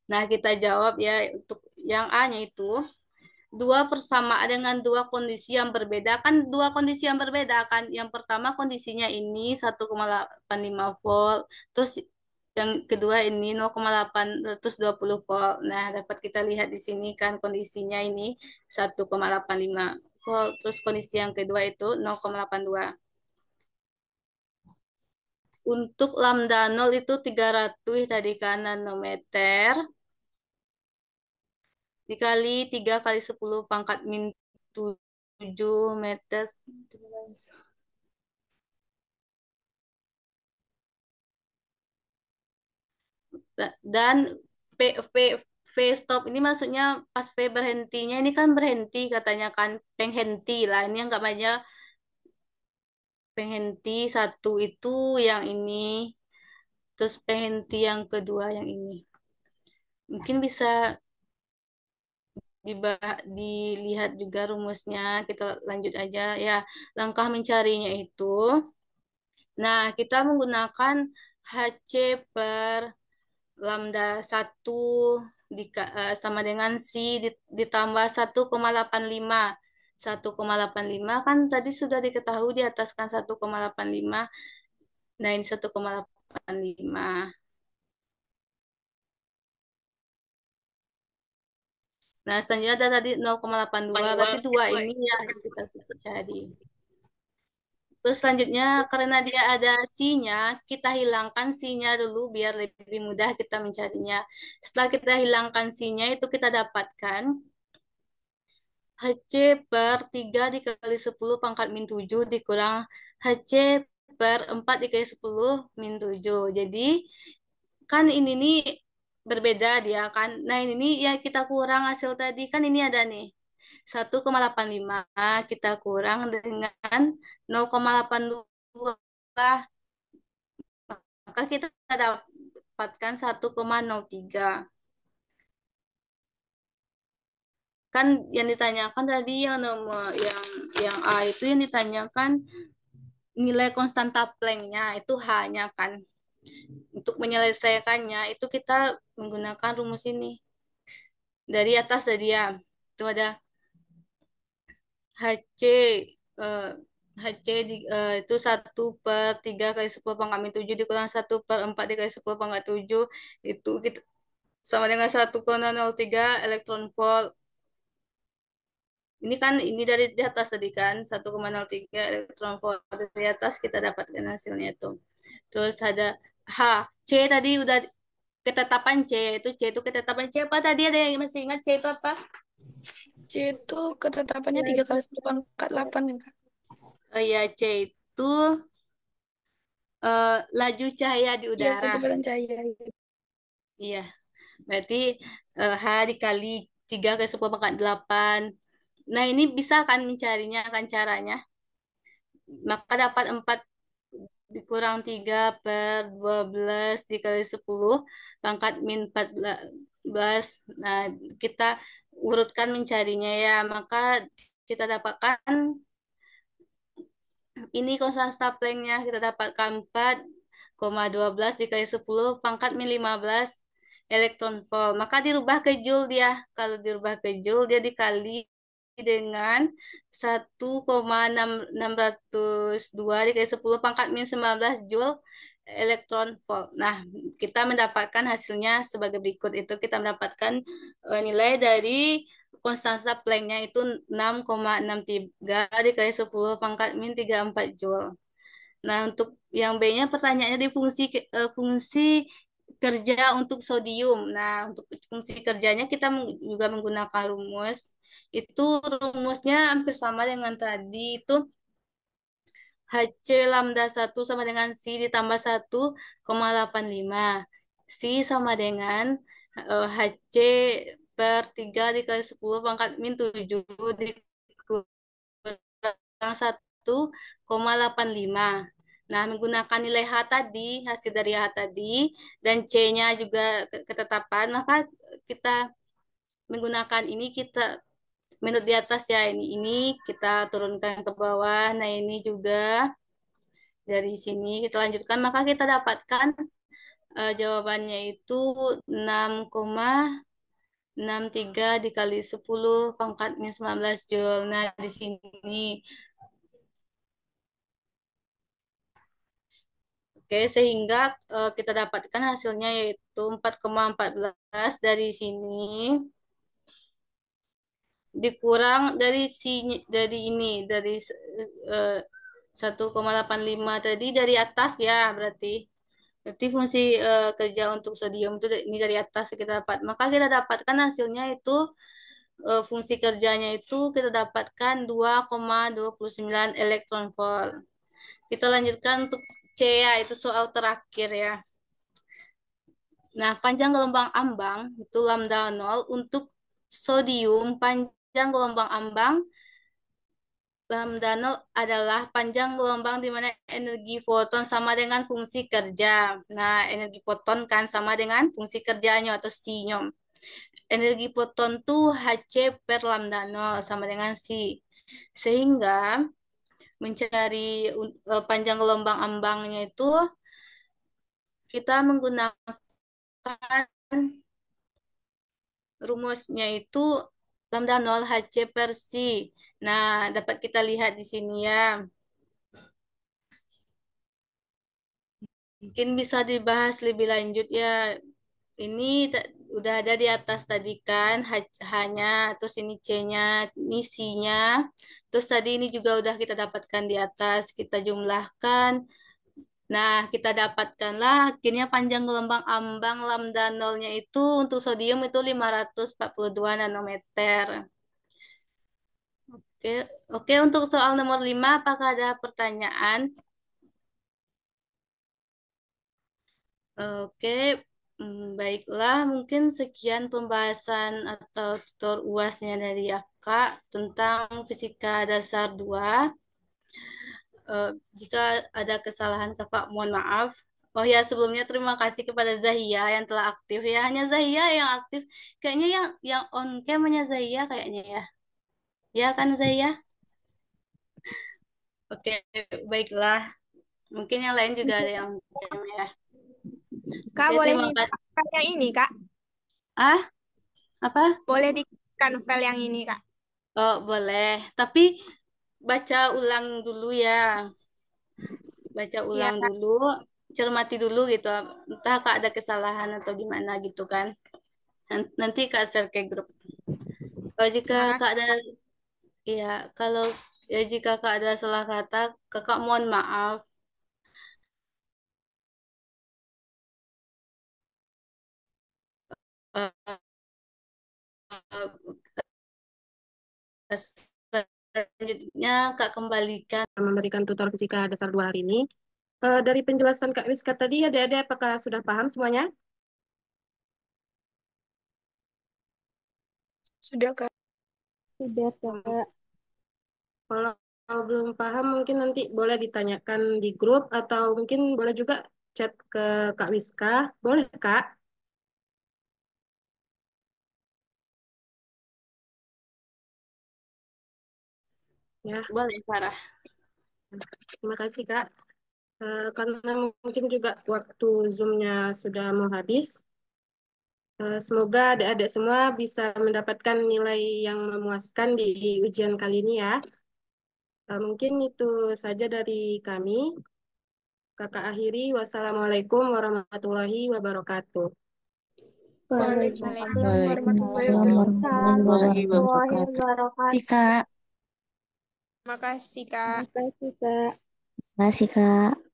Nah, kita jawab ya untuk yang A-nya itu dua persamaan dengan dua kondisi yang berbeda. Kan dua kondisi yang berbeda kan. Yang pertama kondisinya ini 1,85 volt, terus yang kedua ini 0,820 volt. Nah, dapat kita lihat di sini kan kondisinya ini 1,85 volt, terus kondisi yang kedua itu 0,82. Untuk lambda 0 itu 300 tadi kan nanometer dikali 3 kali 10 pangkat min 7 meter. Dan P, P, V stop ini maksudnya pas V berhentinya ini kan berhenti katanya kan penghenti lah ini yang banyak penghenti satu itu yang ini terus penghenti yang kedua yang ini mungkin bisa dilihat juga rumusnya kita lanjut aja ya langkah mencarinya itu nah kita menggunakan HC per lambda 1 sama dengan C ditambah 1,85. 1,85 kan tadi sudah diketahui di atas kan 1,85. Nah, ini 1,85. Nah, selanjutnya ada tadi 0,82. Berarti 2 ini yang kita cari. Terus selanjutnya karena dia ada C-nya, kita hilangkan C-nya dulu biar lebih mudah kita mencarinya. Setelah kita hilangkan C-nya itu kita dapatkan HC per 3 dikali 10 pangkat min 7 dikurang HC per 4 dikali 10 min 7. Jadi kan ini nih berbeda dia kan. Nah ini nih ya kita kurang hasil tadi kan ini ada nih. 1,85 kita kurang dengan 0,82 maka kita dapatkan 1,03 kan yang ditanyakan tadi yang nomor yang A itu yang ditanyakan nilai konstanta Planck-nya itu hanya kan. Untuk menyelesaikannya itu kita menggunakan rumus ini. Dari atas tadi ya, itu ada HC eh, itu 1/3 × 10⁻⁷ dikurang 1/4 × 10⁻⁷ itu kita sama dengan 1,03 elektron volt. Ini kan ini dari di atas tadi kan 1,03 elektron volt dari atas kita dapatkan hasilnya itu. Terus ada H, C tadi udah ketetapan C itu ketetapan C apa tadi, ada yang masih ingat C itu apa? C itu ketetapannya 3 × 10⁻8 ya, Kak? Oh ya, C itu laju cahaya di Iya, udara. kecepatan cahaya. Iya, berarti H dikali 3 × 10⁻8. Nah, ini bisa kan mencarinya kan caranya. Maka dapat 4 dikurang 3/12 dikali 10 pangkat min 14. Nah, kita urutkan mencarinya ya. Maka kita dapatkan ini konstanta Planck-nya. Kita dapatkan 4,12 dikali 10 pangkat min 15 elektron volt. Maka dirubah ke joule dia. Kalau dirubah ke joule dia dikali dengan 1,602 dikali 10 pangkat min 19 joule elektron volt. Nah, kita mendapatkan hasilnya sebagai berikut. Itu kita mendapatkan nilai dari konstanta Planck-nya itu 6,63 dikali 10 pangkat min 34 joule. Nah, untuk yang B-nya pertanyaannya di fungsi kerja untuk sodium. Nah, untuk fungsi kerjanya kita juga menggunakan rumus. Itu rumusnya hampir sama dengan tadi. Itu HC lambda 1 sama dengan C ditambah 1,85. C sama dengan HC per 3 dikali 10 pangkat min 7 dikurang 1,85. Nah, menggunakan nilai H tadi, hasil dari H tadi, dan C-nya juga ketetapan, maka kita menggunakan ini, kita menurut di atas ya, ini kita turunkan ke bawah. Nah, ini juga dari sini kita lanjutkan, maka kita dapatkan jawabannya itu 6,63 dikali 10 pangkat min 19 joule. Nah, di sini oke, sehingga kita dapatkan hasilnya yaitu 4,14 dari sini dikurang dari dari 1,85 tadi dari atas ya, berarti fungsi kerja untuk sodium itu ini dari atas kita dapat. Maka kita dapatkan hasilnya itu fungsi kerjanya itu kita dapatkan 2,29 elektron volt. Kita lanjutkan untuk C ya, itu soal terakhir ya. Nah, panjang gelombang ambang itu lambda 0 untuk sodium. Panjang gelombang ambang lambda 0 adalah panjang gelombang di mana energi foton sama dengan fungsi kerja. Nah, energi foton kan sama dengan fungsi kerjanya atau C-nya. Energi foton tuh Hc per lambda 0 sama dengan C. Sehingga mencari panjang gelombang ambangnya itu kita menggunakan rumusnya itu lambda 0 Hc per C. Nah, dapat kita lihat di sini ya. Mungkin bisa dibahas lebih lanjut ya. Ini udah ada di atas tadi kan, hanya, terus ini C-nya, ini C-nya. Terus tadi ini juga udah kita dapatkan di atas, kita jumlahkan. Nah, kita dapatkanlah akhirnya panjang gelombang ambang lambda nolnya itu untuk sodium itu 542 nanometer. Oke, oke, untuk soal nomor 5, apakah ada pertanyaan? Oke, baiklah, mungkin sekian pembahasan atau tutor UASnya dari Kakak tentang Fisika Dasar 2. Jika ada kesalahan Kakak, mohon maaf. Oh ya, sebelumnya terima kasih kepada Zahia yang telah aktif ya. Hanya Zahia yang aktif. Kayaknya yang on cam hanya Zahia kayaknya ya. Ya kan Zahia? Oke, baiklah. Mungkin yang lain juga ada yang ya. Kak, Oke, boleh terima minta kasih. file yang ini, Kak? Ah, apa? Boleh dikirimkan file yang ini, Kak? Oh, boleh. Tapi baca ulang dulu ya. Baca Iya, ulang Kak. dulu, cermati dulu gitu. Entah Kak ada kesalahan atau gimana gitu kan. Nanti Kak share ke grup. Jika Terima Kak kasih. ada, ya kalau jika Kak ada salah kata, Kakak mohon maaf. Eh, Selanjutnya Kak kembalikan. Memberikan tutor fisika dasar 2 hari ini. Dari penjelasan Kak Wiska tadi, adik-adik apakah sudah paham semuanya? Sudah, Kak. Sudah, Kak. Kalau belum paham, mungkin nanti boleh ditanyakan di grup atau mungkin boleh juga chat ke Kak Wiska. Boleh, Kak? Ya, Boleh, Farah. terima kasih, Kak. Karena mungkin juga waktu Zoom-nya sudah mau habis, semoga adik-adik semua bisa mendapatkan nilai yang memuaskan di ujian kali ini ya. Mungkin itu saja dari kami. Kakak akhiri, wassalamualaikum warahmatullahi wabarakatuh. Waalaikumsalam Waalaikumsalam warahmatullahi warahmatullahi Warahmatullahi wabarakatuh. wabarakatuh. Kak. Terima kasih, Kak. Terima kasih, Kak. Terima kasih, Kak.